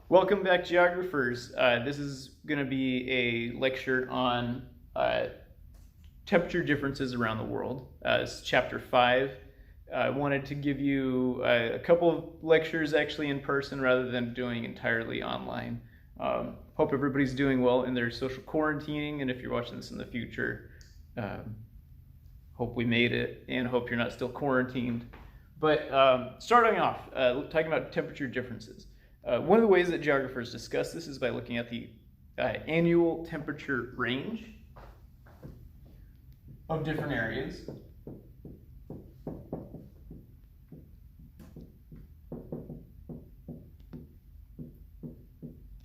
Welcome back, geographers. This is going to be a lecture on temperature differences around the world. It's chapter 5. I wanted to give you a couple of lectures actually in person rather than doing entirely online. Hope everybody's doing well in their social quarantining, and if you're watching this in the future, hope we made it and hope you're not still quarantined. But starting off, talking about temperature differences. One of the ways that geographers discuss this is by looking at the annual temperature range of different areas.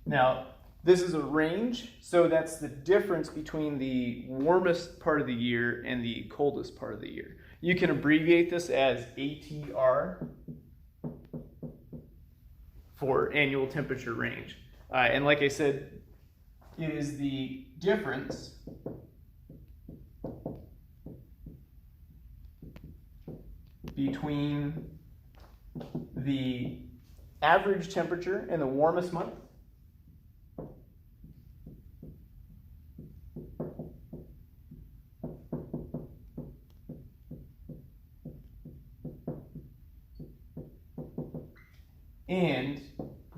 Now, this is a range, so that's the difference between the warmest part of the year and the coldest part of the year. You can abbreviate this as ATR for annual temperature range. And like I said, it is the difference between the average temperature in the warmest month and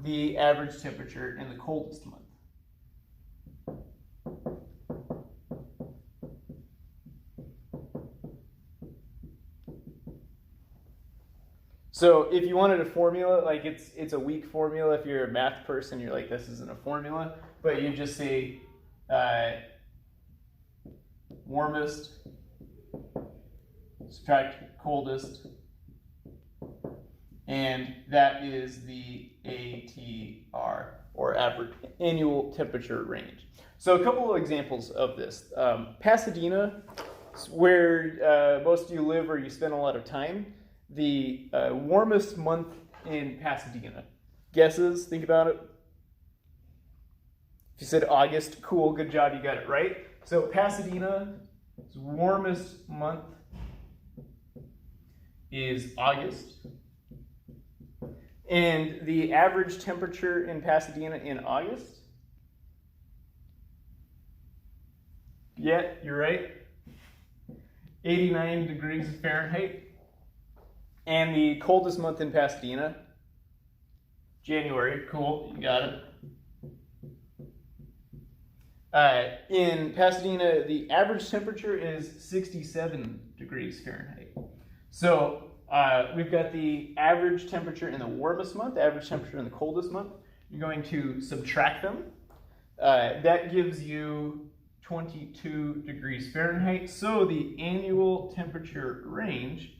the average temperature in the coldest month. So if you wanted a formula, like it's a weak formula. If you're a math person, you're like, this isn't a formula, but you just say warmest, subtract coldest, and that is the ATR, or average annual temperature range. So a couple of examples of this. Pasadena, where most of you live or you spend a lot of time, the warmest month in Pasadena. Guesses? Think about it. If you said August, cool, good job, you got it right. So Pasadena's warmest month is August. And the average temperature in Pasadena in August? Yeah, you're right. 89 degrees Fahrenheit. And the coldest month in Pasadena? January. Cool, you got it. In Pasadena, the average temperature is 67 degrees Fahrenheit. So we've got the average temperature in the warmest month, average temperature in the coldest month. You're going to subtract them. That gives you 22 degrees Fahrenheit. So the annual temperature range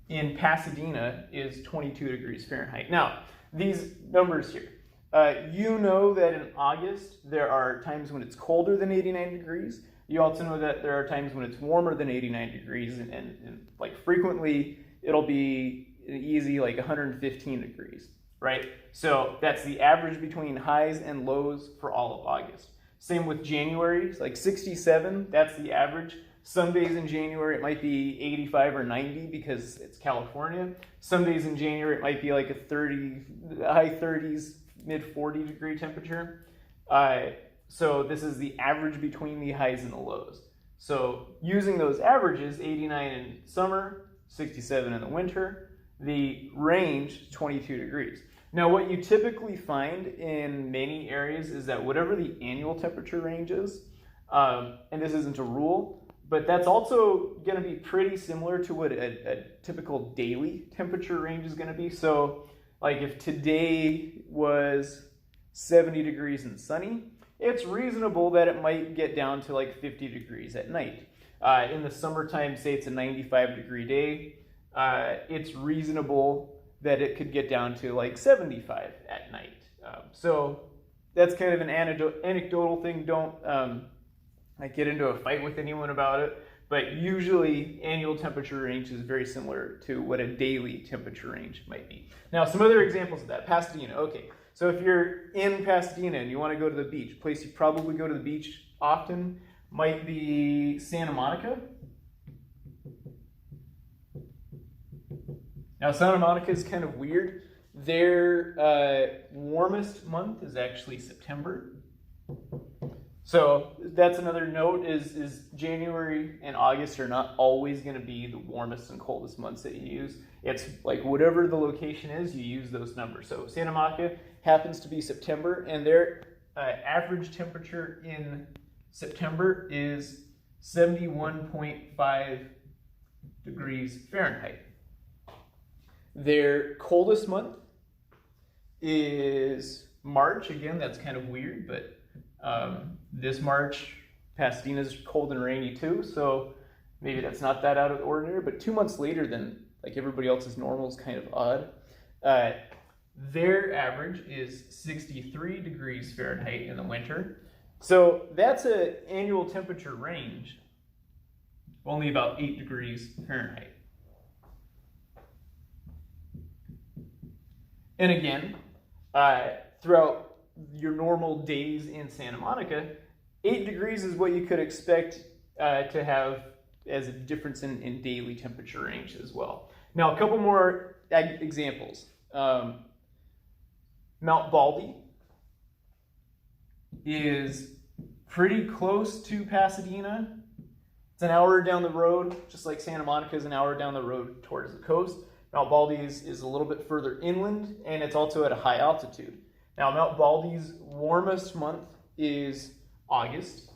in Pasadena is 22 degrees Fahrenheit. Now, these numbers here. You know that in August, there are times when it's colder than 89 degrees. You also know that there are times when it's warmer than 89 degrees, and like frequently, it'll be easy like 115 degrees, right? So that's the average between highs and lows for all of August. Same with January, it's like 67, that's the average. Some days in January it might be 85 or 90 because it's California. Some days in January it might be like a high 30s, mid 40 degree temperature. So this is the average between the highs and the lows. So using those averages, 89 in summer, 67 in the winter, the range 22 degrees. Now what you typically find in many areas is that whatever the annual temperature range is, and this isn't a rule, but that's also going to be pretty similar to what a typical daily temperature range is going to be. So like if today was 70 degrees and sunny, it's reasonable that it might get down to like 50 degrees at night. In the summertime, say it's a 95 degree day, it's reasonable that it could get down to like 75 at night. So that's kind of an anecdotal thing. Don't get into a fight with anyone about it, but usually annual temperature range is very similar to what a daily temperature range might be. Now, some other examples of that. Pasadena, okay. So if you're in Pasadena and you want to go to the beach, a place you probably go to the beach often might be Santa Monica. Now, Santa Monica is kind of weird. their warmest month is actually September. So that's another note is January and August are not always going to be the warmest and coldest months that you use. It's like whatever the location is, you use those numbers. So Santa Monica happens to be September, and their average temperature in September is 71.5 degrees Fahrenheit. Their coldest month is March. Again, that's kind of weird, but this March, Pasadena's cold and rainy too, so maybe that's not that out of the ordinary, but 2 months later than like everybody else's normal is kind of odd. Their average is 63 degrees Fahrenheit in the winter. So that's an annual temperature range, only about 8 degrees Fahrenheit. And again, throughout your normal days in Santa Monica, 8 degrees is what you could expect to have as a difference in daily temperature range as well. Now, a couple more examples. Mount Baldy is pretty close to Pasadena. It's an hour down the road, just like Santa Monica is an hour down the road towards the coast. Mount Baldy is a little bit further inland, and it's also at a high altitude. Now, Mount Baldy's warmest month is August,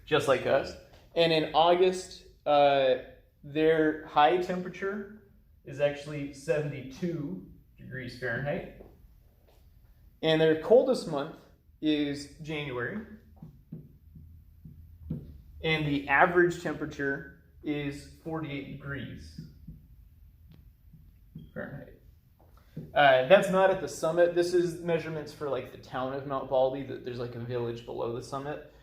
just like us. And in August, their high temperature is actually 72 degrees Fahrenheit. And their coldest month is January. And the average temperature is 48 degrees Fahrenheit. That's not at the summit. This is measurements for like the town of Mount Baldy. There's like a village below the summit.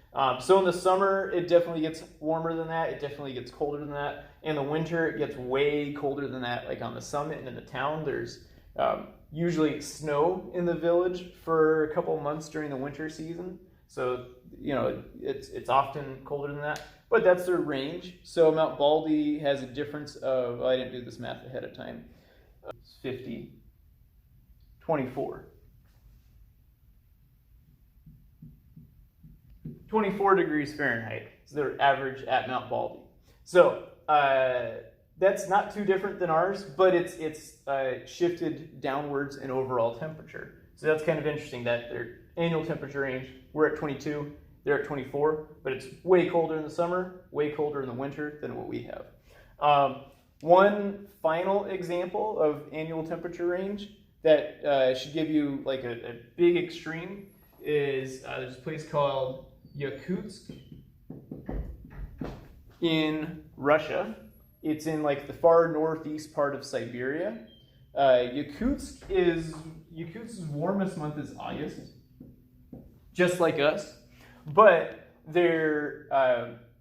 So in the summer, it definitely gets warmer than that. It definitely gets colder than that. In the winter, it gets way colder than that. Like on the summit and in the town, there's usually snow in the village for a couple months during the winter season. So, you know, it's often colder than that. But that's their range. So Mount Baldy has a difference of, I didn't do this math ahead of time, 50, 24. 24 degrees Fahrenheit is their average at Mount Baldy. So that's not too different than ours, but it's shifted downwards in overall temperature. So that's kind of interesting that their annual temperature range, we're at 22, they're at 24, but it's way colder in the summer, way colder in the winter than what we have. One final example of annual temperature range that should give you like a big extreme is there's a place called Yakutsk in Russia. It's in like the far northeast part of Siberia. Yakutsk's warmest month is August, just like us, but their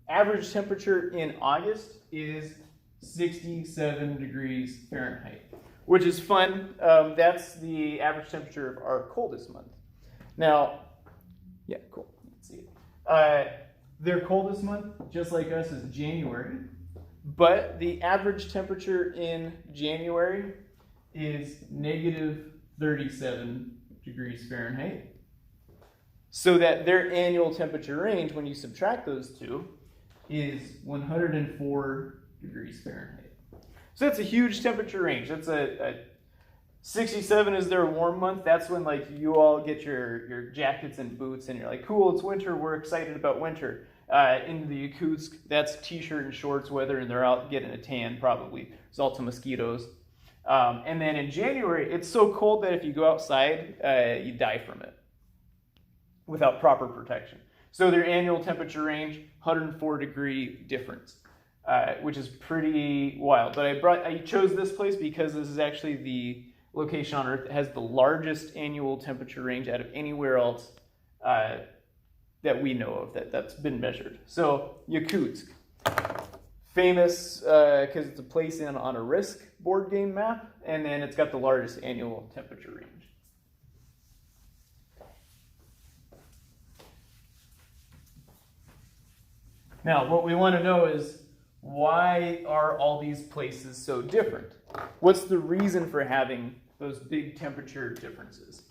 average temperature in August is 67 degrees Fahrenheit, which is fun. That's the average temperature of our coldest month. Now, yeah, cool. Let's see it. Their coldest month, just like us, is January, but the average temperature in January is negative 37 degrees Fahrenheit. So that their annual temperature range, when you subtract those two, is 104 degrees Fahrenheit. So that's a huge temperature range. That's a 67 is their warm month. That's when like you all get your jackets and boots and you're like, cool, it's winter. We're excited about winter. In the Yakutsk, that's t-shirt and shorts weather, and they're out getting a tan probably. There's also mosquitoes. And then in January, it's so cold that if you go outside, you die from it without proper protection. So their annual temperature range, 104 degree difference, which is pretty wild. But I chose this place because this is actually the location on Earth that has the largest annual temperature range out of anywhere else that we know of that's been measured. So Yakutsk, famous because it's a place on a Risk board game map, and then it's got the largest annual temperature range. Now, what we want to know is, why are all these places so different? What's the reason for having those big temperature differences?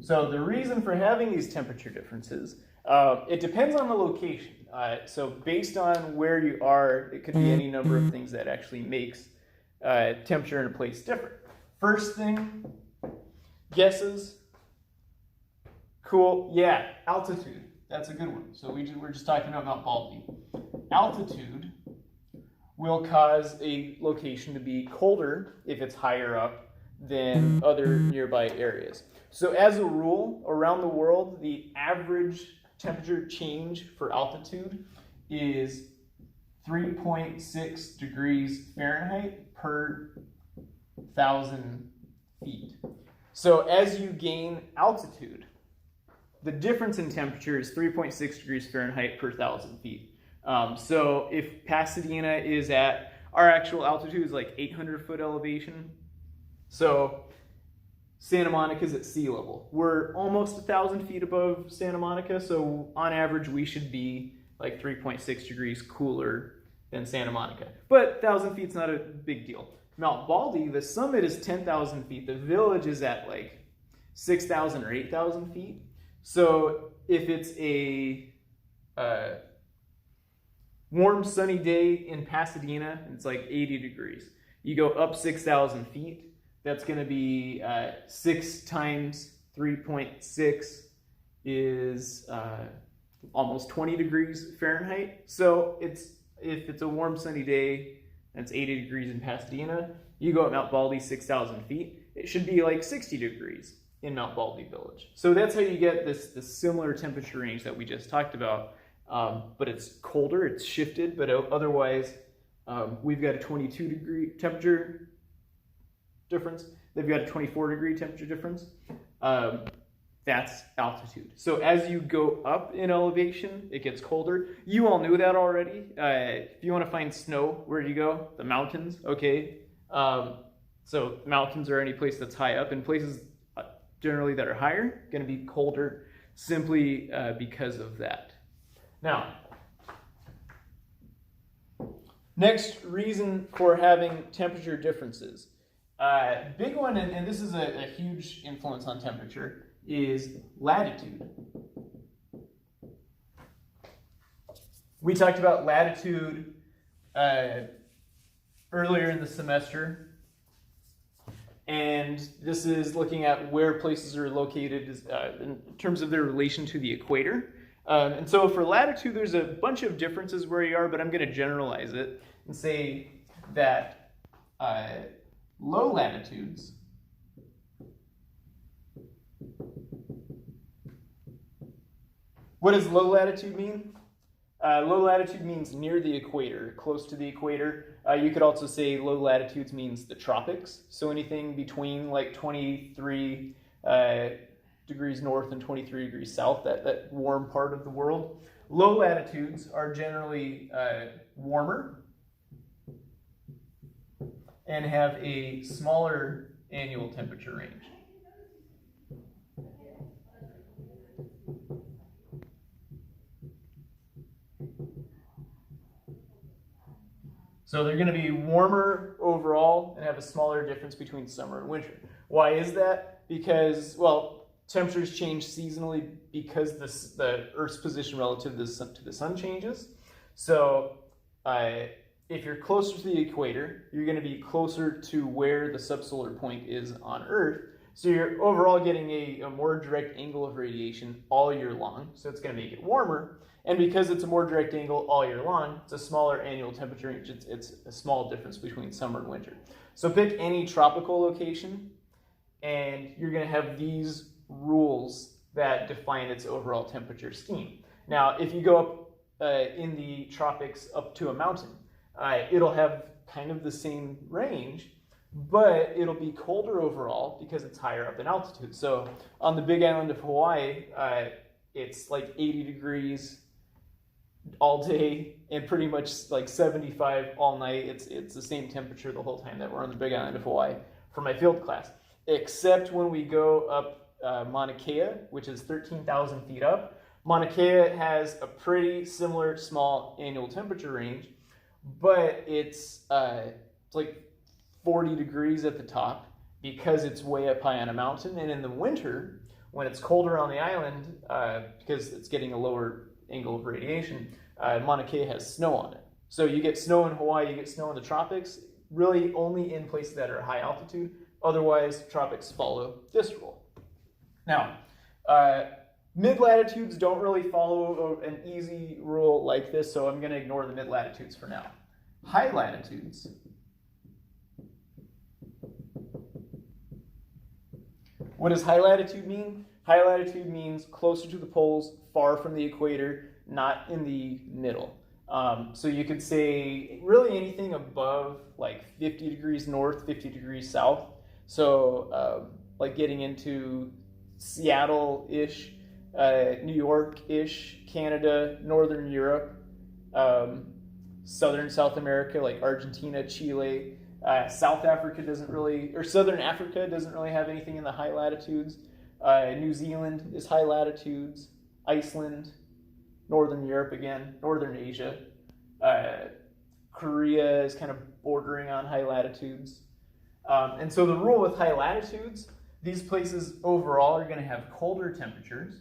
So the reason for having these temperature differences, it depends on the location. So based on where you are, it could be any number of things that actually makes temperature in a place different. First thing, guesses? Cool, yeah, altitude. That's a good one. So we're just talking about Mount Baldy. Altitude will cause a location to be colder if it's higher up than other nearby areas. So as a rule, around the world, the average temperature change for altitude is 3.6 degrees Fahrenheit per 1,000 feet. So as you gain altitude, the difference in temperature is 3.6 degrees Fahrenheit per 1,000 feet. So if Pasadena is at, our actual altitude is like 800 foot elevation. So Santa Monica is at sea level. We're almost 1,000 feet above Santa Monica, so on average we should be like 3.6 degrees cooler than Santa Monica. But 1,000 feet's not a big deal. Mount Baldy, the summit is 10,000 feet. The village is at like 6,000 or 8,000 feet. So if it's a warm sunny day in Pasadena, and it's like 80 degrees, you go up 6,000 feet, that's going to be 6 times 3.6 is almost 20 degrees Fahrenheit. So if it's a warm sunny day and it's 80 degrees in Pasadena, you go up Mount Baldy 6,000 feet, it should be like 60 degrees in Mount Baldy Village. So that's how you get this similar temperature range that we just talked about, but it's colder, it's shifted, but otherwise we've got a 22 degree temperature difference. They've got a 24 degree temperature difference. That's altitude. So as you go up in elevation, it gets colder. You all knew that already. If you want to find snow, where do you go? The mountains, okay? So mountains are any place that's high up, and places generally that are higher going to be colder simply because of that. Now, next reason for having temperature differences. Big one, and this is a huge influence on temperature, is latitude. We talked about latitude earlier in the semester, and this is looking at where places are located in terms of their relation to the equator. And so for latitude, there's a bunch of differences where you are, but I'm going to generalize it and say that low latitudes what does low latitude mean? Low latitude means near the equator, close to the equator. You could also say low latitudes means the tropics, so anything between like 23 degrees north and 23 degrees south, that warm part of the world. Low latitudes are generally warmer and have a smaller annual temperature range. So they're going to be warmer overall and have a smaller difference between summer and winter. Why is that? Because, well, temperatures change seasonally because the Earth's position relative to the sun changes. So if you're closer to the equator, you're going to be closer to where the subsolar point is on Earth. So you're overall getting a more direct angle of radiation all year long. So it's going to make it warmer. And because it's a more direct angle all year long, it's a smaller annual temperature range. It's a small difference between summer and winter. So pick any tropical location, and you're going to have these rules that define its overall temperature scheme. Now, if you go up in the tropics up to a mountain, it'll have kind of the same range, but it'll be colder overall because it's higher up in altitude. So on the big island of Hawaii, it's like 80 degrees all day and pretty much like 75 all night. It's the same temperature the whole time that we're on the Big Island of Hawaii for my field class, except when we go up Mauna Kea, which is 13,000 feet up. Mauna Kea has a pretty similar small annual temperature range, but it's like 40 degrees at the top because it's way up high on a mountain. And in the winter, when it's colder on the island, because it's getting a lower angle of radiation, Mauna Kea has snow on it. So you get snow in Hawaii, you get snow in the tropics, really only in places that are high altitude. Otherwise, tropics follow this rule. Now, mid-latitudes don't really follow an easy rule like this, so I'm going to ignore the mid-latitudes for now. High latitudes what does high latitude mean? High latitude means closer to the poles, far from the equator, not in the middle. So you could say really anything above like 50 degrees north, 50 degrees south. So like getting into Seattle-ish, New York-ish, Canada, Northern Europe, Southern South America like Argentina, Chile, South Africa doesn't really, or Southern Africa doesn't really have anything in the high latitudes. New Zealand is high latitudes, Iceland, Northern Europe again, Northern Asia. Korea is kind of bordering on high latitudes. And so the rule with high latitudes, these places overall are going to have colder temperatures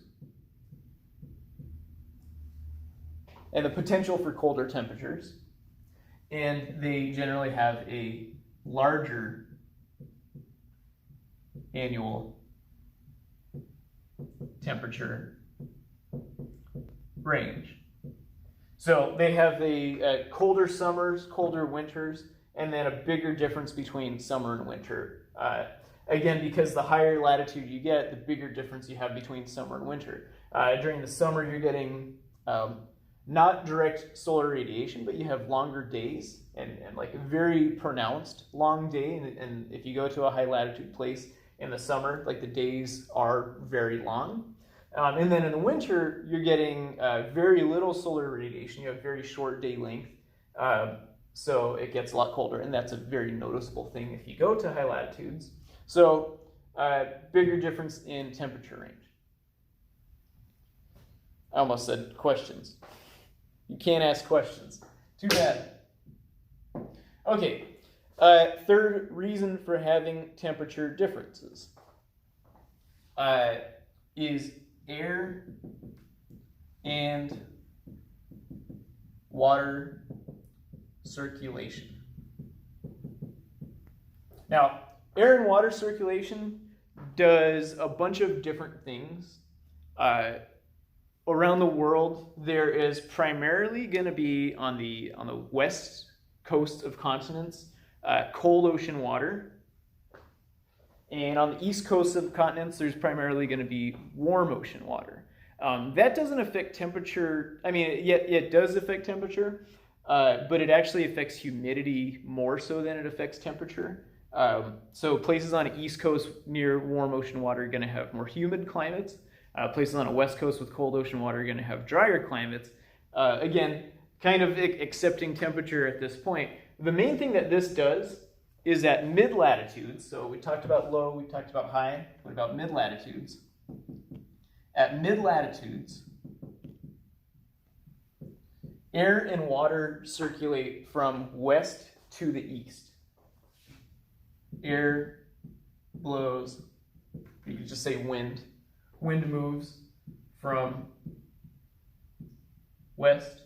and the potential for colder temperatures. And they generally have a larger annual temperature range. So they have the colder summers, colder winters, and then a bigger difference between summer and winter. Again, because the higher latitude you get, the bigger difference you have between summer and winter. During the summer, you're getting not direct solar radiation, but you have longer days and like a very pronounced long day. And if you go to a high latitude place in the summer, like the days are very long. And then in the winter, you're getting very little solar radiation. You have very short day length. So it gets a lot colder, and that's a very noticeable thing if you go to high latitudes. So bigger difference in temperature range. I almost said questions. You can't ask questions. Too bad. Okay, third reason for having temperature differences is air and water circulation. Now, air and water circulation does a bunch of different things. Around the world, there is primarily going to be on the west coast of continents, cold ocean water. And on the east coast of continents, there's primarily going to be warm ocean water. That doesn't affect temperature. I mean, it does affect temperature, but it actually affects humidity more so than it affects temperature. So places on the east coast near warm ocean water are going to have more humid climates. Places on the west coast with cold ocean water are going to have drier climates. Again, kind of accepting temperature at this point. The main thing that this does is at mid-latitudes, so we talked about low, we talked about high, what about mid-latitudes? At mid-latitudes, air and water circulate from west to the east. Air blows, you could just say wind. Wind moves from west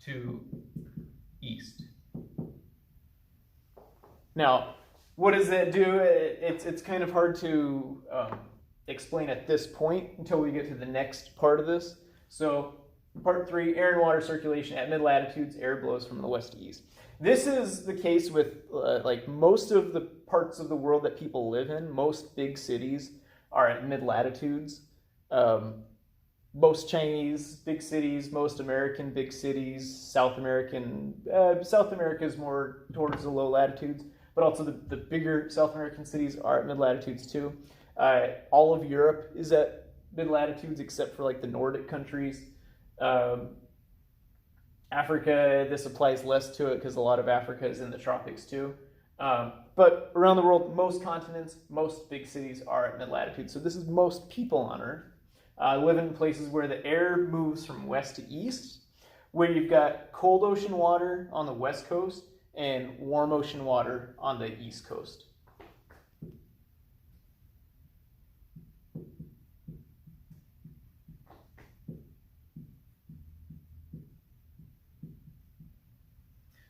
to east. Now, what does that do? It's kind of hard to explain at this point until we get to the next part of this. So, part 3, air and water circulation at mid-latitudes, air blows from the west to east. This is the case with like most of the parts of the world that people live in. Most big cities are at mid-latitudes. Most Chinese big cities, most American big cities, South America is more towards the low latitudes, but also the bigger South American cities are at mid-latitudes too. All of Europe is at mid-latitudes except for like the Nordic countries. Africa, this applies less to it because a lot of Africa is in the tropics too. But around the world, most continents, most big cities are at mid-latitude. So this is most people on Earth live in places where the air moves from west to east, where you've got cold ocean water on the west coast and warm ocean water on the east coast.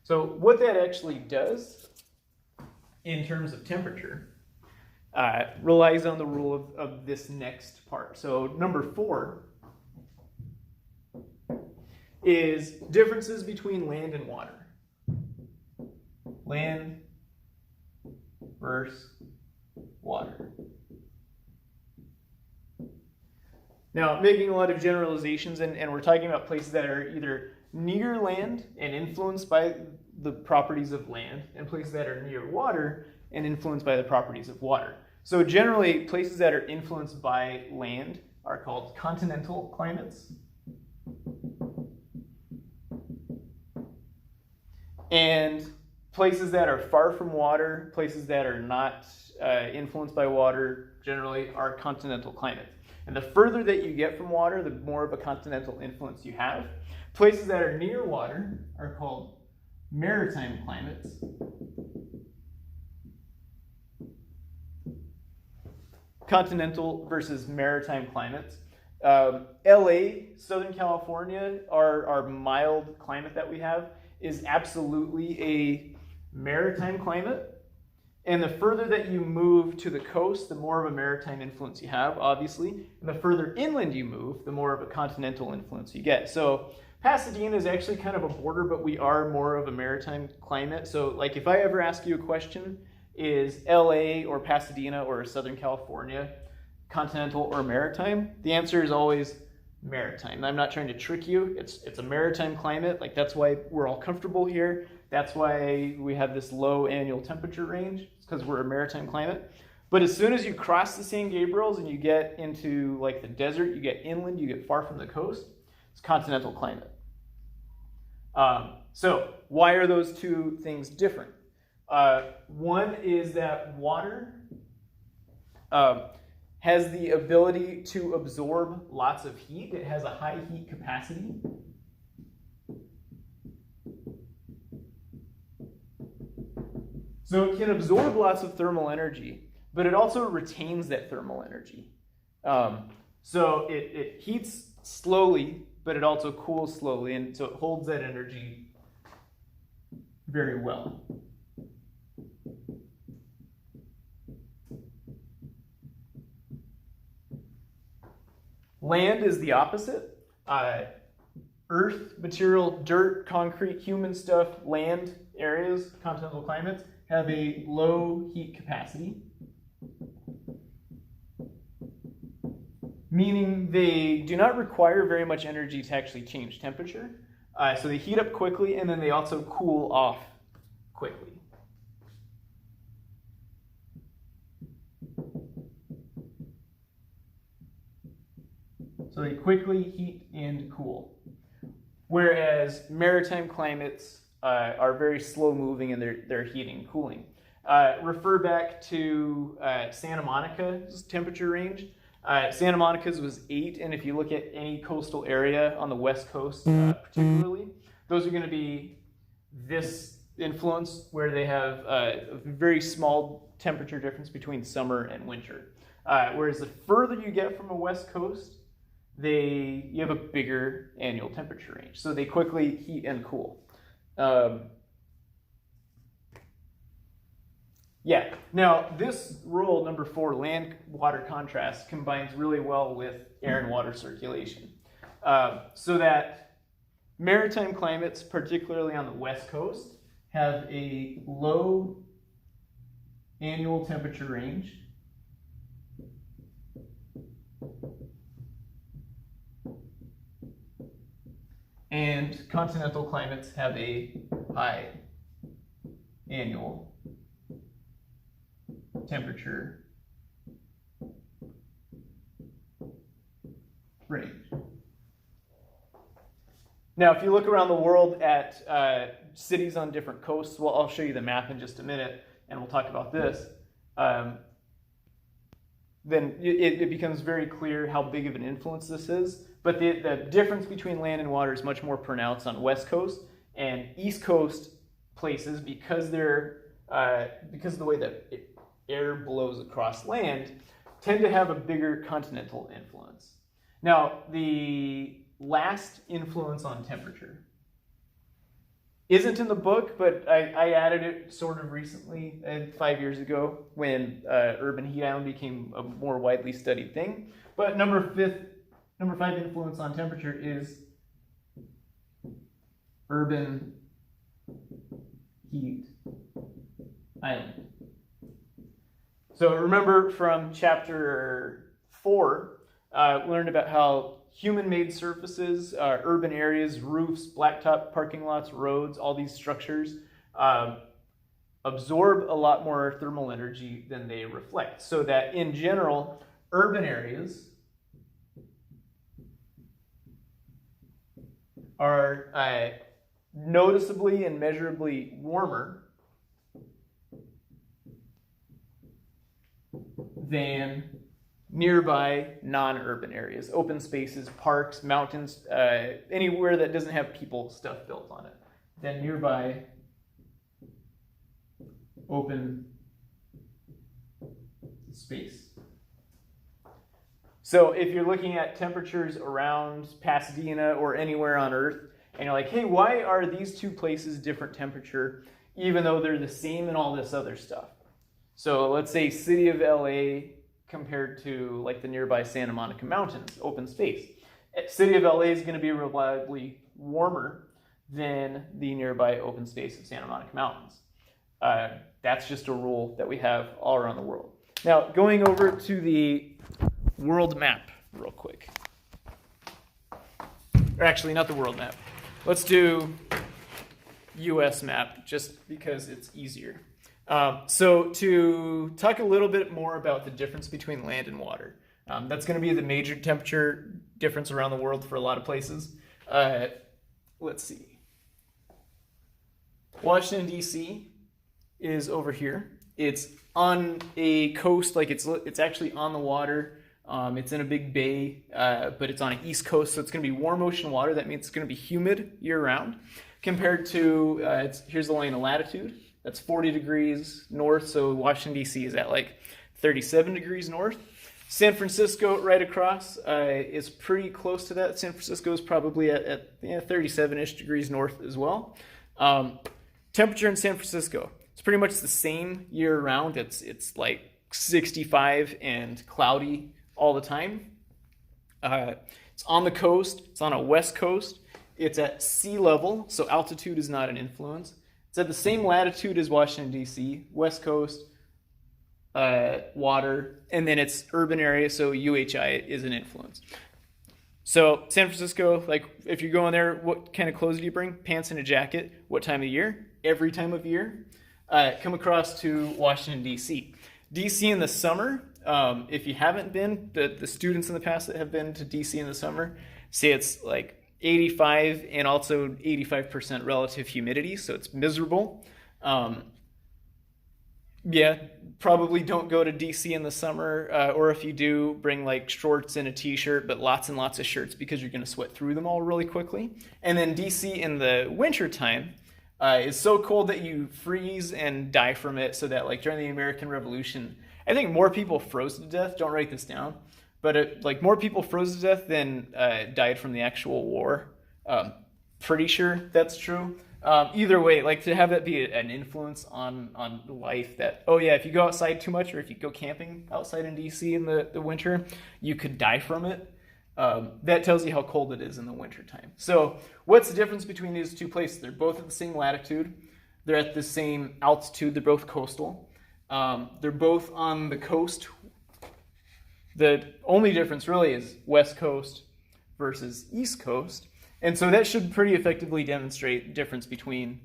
So what that actually does in terms of temperature relies on the rule of this next part. So number 4 is differences between land and water. Land versus water. Now, making a lot of generalizations, and we're talking about places that are either near land and influenced by the properties of land, and places that are near water and influenced by the properties of water. So generally, places that are influenced by land are called continental climates. And places that are far from water, places that are not influenced by water, generally are continental climates. And the further that you get from water, the more of a continental influence you have. Places that are near water are called maritime climates. Continental versus maritime climates. LA, Southern California, our mild climate that we have, is absolutely a maritime climate. And the further that you move to the coast, the more of a maritime influence you have, obviously. And the further inland you move, the more of a continental influence you get. So Pasadena is actually kind of a border, but we are more of a maritime climate. So like if I ever ask you a question, is LA or Pasadena or Southern California continental or maritime? The answer is always maritime. I'm not trying to trick you. It's a maritime climate. Like that's why we're all comfortable here. That's why we have this low annual temperature range. It's because we're a maritime climate. But as soon as you cross the San Gabriels and you get into like the desert, you get inland, you get far from the coast, it's continental climate. So why are those two things different? One is that water has the ability to absorb lots of heat. It has a high heat capacity. So it can absorb lots of thermal energy, but it also retains that thermal energy. So it heats slowly, but it also cools slowly, and so it holds that energy very well. Land is the opposite. Earth, material, dirt, concrete, human stuff, land areas, continental climates, have a low heat capacity, meaning they do not require very much energy to actually change temperature. So they heat up quickly, and then they also cool off quickly. So they quickly heat and cool. Whereas maritime climates are very slow moving in their heating and cooling. Refer back to Santa Monica's temperature range. Santa Monica's was 8, and if you look at any coastal area on the west coast particularly, those are going to be this influence where they have a very small temperature difference between summer and winter. Whereas the further you get from a west coast, you have a bigger annual temperature range. So they quickly heat and cool. Yeah, now this rule, number 4, land-water contrast, combines really well with air and water circulation. So that maritime climates, particularly on the west coast, have a low annual temperature range. And continental climates have a high annual temperature range. Now, if you look around the world at cities on different coasts, well, I'll show you the map in just a minute, and we'll talk about this. Then it becomes very clear how big of an influence this is. But the difference between land and water is much more pronounced on West Coast and East Coast places because of the way that air blows across land, tend to have a bigger continental influence. Now, the last influence on temperature isn't in the book, but I added it sort of recently, 5 years ago, when urban heat island became a more widely studied thing. But number 5 influence on temperature is urban heat island. So remember from chapter 4, we learned about how human-made surfaces, urban areas, roofs, blacktop parking lots, roads, all these structures absorb a lot more thermal energy than they reflect. So that in general, urban areas are noticeably and measurably warmer than nearby non-urban areas, open spaces, parks, mountains, anywhere that doesn't have people stuff built on it, than nearby open space. So if you're looking at temperatures around Pasadena or anywhere on Earth, and you're like, hey, why are these two places different temperature, even though they're the same in all this other stuff? So let's say city of LA compared to like the nearby Santa Monica Mountains, open space. City of LA is going to be reliably warmer than the nearby open space of Santa Monica Mountains. That's just a rule that we have all around the world. Now, going over to the world map real quick. Or actually, not the world map. Let's do US map, just because it's easier. So to talk a little bit more about the difference between land and water, that's going to be the major temperature difference around the world for a lot of places. Let's see. Washington, D.C. is over here. It's on a coast, like it's actually on the water. It's in a big bay, but it's on an east coast, so it's going to be warm ocean water. That means it's going to be humid year-round. Compared to, here's the line of latitude. That's 40 degrees north, so Washington, D.C. is at like 37 degrees north. San Francisco, right across, is pretty close to that. San Francisco is probably at 37-ish degrees north as well. Temperature in San Francisco, it's pretty much the same year-round. It's like 65 and cloudy all the time. It's on the coast. It's on a west coast. It's at sea level, so altitude is not an influence. It's at the same latitude as Washington, D.C., west coast, water, and then it's urban area, so UHI is an influence. So San Francisco, like if you're going there, what kind of clothes do you bring? Pants and a jacket. What time of year? Every time of year. Come across to Washington, D.C. D.C. in the summer, if you haven't been, the students in the past that have been to D.C. in the summer say it's like 85 and also 85% relative humidity, so it's miserable. Yeah, probably don't go to DC in the summer, or if you do, bring like shorts and a t-shirt, but lots and lots of shirts because you're going to sweat through them all really quickly. And then DC in the winter time is so cold that you freeze and die from it, so that like during the American Revolution, I think more people froze to death. Don't write this down. But like more people froze to death than died from the actual war. Pretty sure that's true. Either way, like to have that be an influence on life that, oh yeah, if you go outside too much or if you go camping outside in DC in the winter, you could die from it. That tells you how cold it is in the winter time. So what's the difference between these two places? They're both at the same latitude. They're at the same altitude. They're both coastal. They're both on the coast. The only difference really is West Coast versus East Coast. And so that should pretty effectively demonstrate the difference between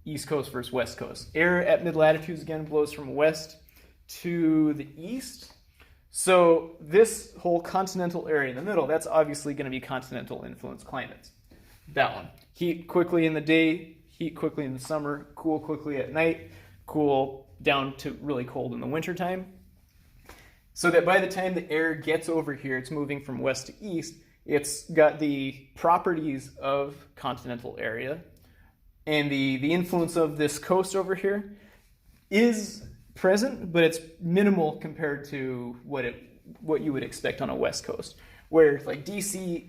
East Coast versus West Coast. Air at mid-latitudes, again, blows from west to the east. So this whole continental area in the middle, that's obviously going to be continental influence climates. That one. Heat quickly in the day, heat quickly in the summer, cool quickly at night, cool down to really cold in the wintertime. So that by the time the air gets over here, it's moving from west to east, it's got the properties of continental area. And the influence of this coast over here is present, but it's minimal compared to what you would expect on a west coast. Where like DC